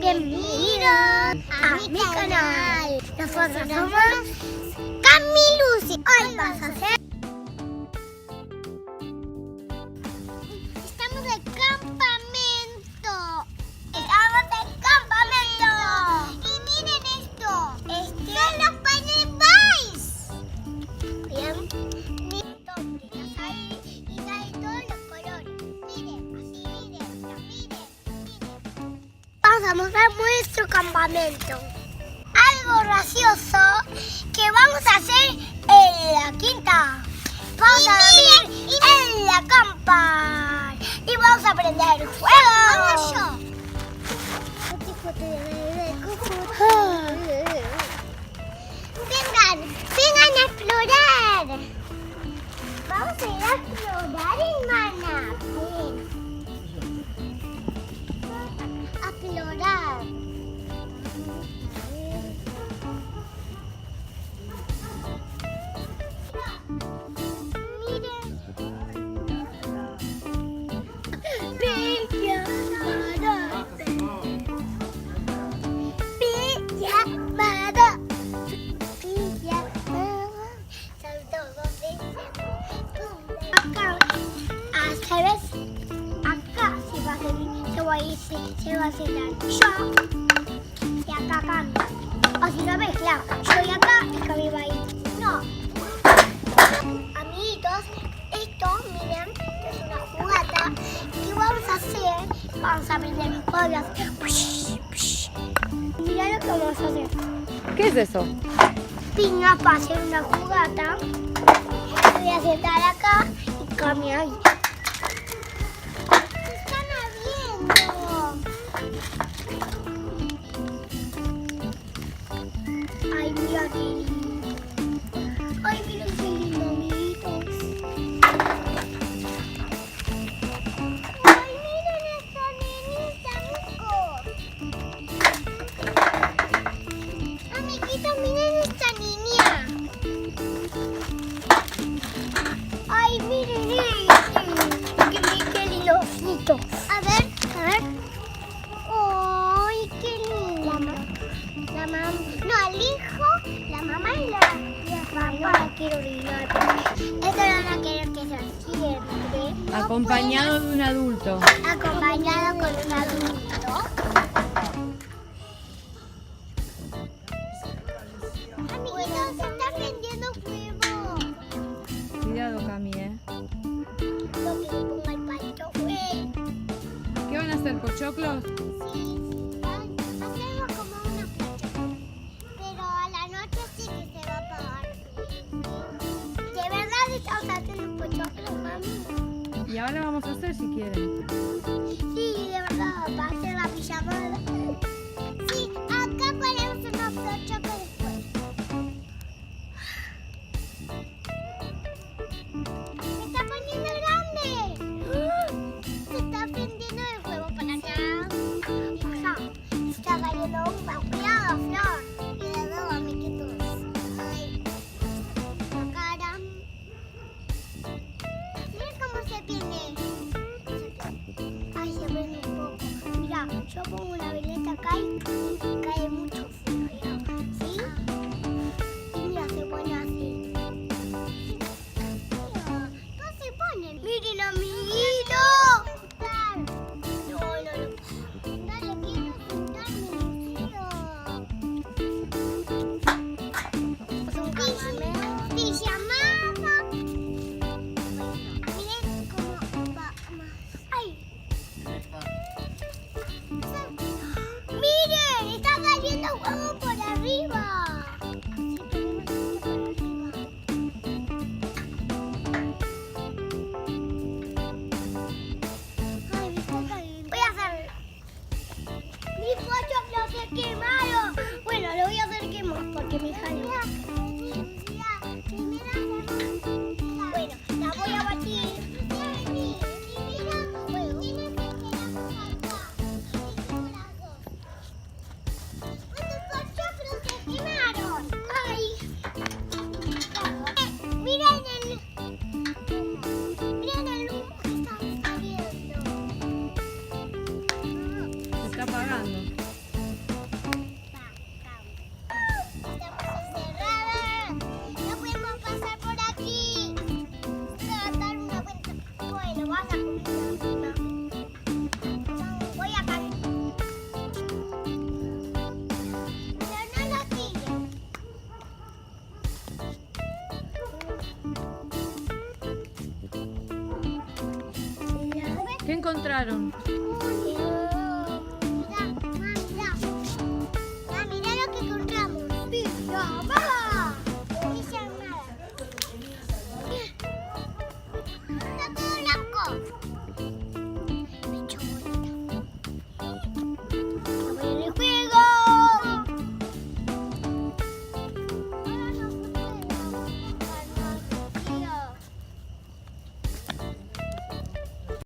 Bienvenidos a mi canal. Nosotros somos Camilusi. Hoy vas a hacer... Estamos de campamento. Estamos de campamento. Y miren esto. Son los paneles. Bien. Miren ahí y hay todos los colores. Miren, así miren. Vamos a mostrar nuestro campamento. Algo gracioso que vamos a hacer en la quinta. Vamos a dormir en la campa y vamos a prender fuego. Vengan a explorar. Vamos a ir a explorar, hermana. Ven. A explorar. Se va a acelerar yo y acá Cami. O si no ves, claro, yo y acá y Cami va a ir. No. Amiguitos, esto, miren, es una jugata. ¿Qué vamos a hacer? Vamos a prender mi fuego y hacer... Mirá lo que vamos a hacer. ¿Qué es eso? Piña para hacer una jugata. Voy a sentar acá y Cami ahí. Ay, mira qué lindo. Ay, miren qué lindo, amiguitos. Ay, miren esta nenita, amigos. Amiguitos, miren esta niña. Ay, miren qué lindo ojito. A ver. Ay, qué lindo. La mamá, no, el hijo, la mamá y la papá la quiero orinar. Esto no la quiero que se siempre. Acompañado de un adulto. Acompañado con un adulto. Amiguitos, se está prendiendo fuego. Cuidado, Cami, Lo que le ponga el palito fue. ¿Qué van a hacer, pochoclos? Sí. Hacemos como una plancha. Pero a la noche sí que se va a apagar. ¿De verdad estamos haciendo pochoclos, mami? Y ahora vamos a hacer si quieren. Sí, de verdad, va a ser la pijamada. Sí, acá ponemos unos pochoclos después. ¡Se está poniendo grande! Se está prendiendo el fuego para allá. Está cayendo uva. Cuidado, Flor. Cuidado, amiguitos. Ay, la cara. Mira cómo se prende. Ay, se prende un poco. Mira, yo pongo una veleta acá y cae mucho fuego. ¿Sí? Y mira, se pone así. No se pone. Miren, amiguito. No. Dale, quiero sentarme, Lucía. Es un campamento. Pijamada. Miren cómo va. ¡Ay! Miren, está cayendo ¿Qué encontraron?